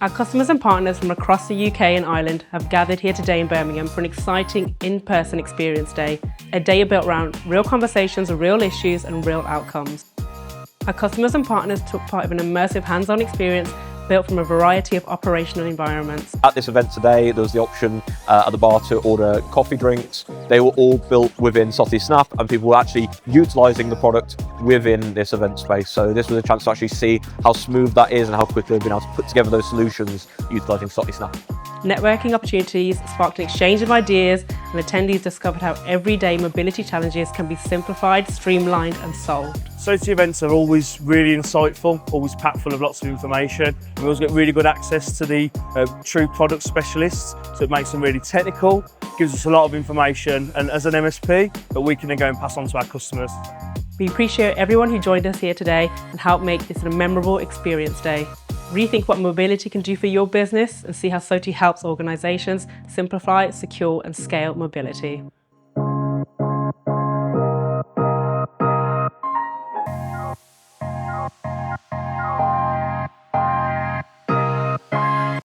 Our customers and partners from across the UK and Ireland have gathered here today in Birmingham for an exciting in-person experience day, a day built around real conversations, real issues and real outcomes. Our customers and partners took part of an immersive hands-on experience built from a variety of operational environments. At this event today, there was the option at the bar to order coffee drinks. They were all built within SOTI Snap, and people were actually utilising the product within this event space. So this was a chance to actually see how smooth that is and how quickly they've been able to put together those solutions utilising SOTI Snap. Networking opportunities sparked an exchange of ideas, and attendees discovered how everyday mobility challenges can be simplified, streamlined and solved. SOTI events are always really insightful, always packed full of lots of information. We always get really good access to the true product specialists, so it makes them really technical, gives us a lot of information, and as an MSP that we can then go and pass on to our customers. We appreciate everyone who joined us here today and helped make this a memorable experience day. Rethink what mobility can do for your business and see how SOTI helps organisations simplify, secure and scale mobility.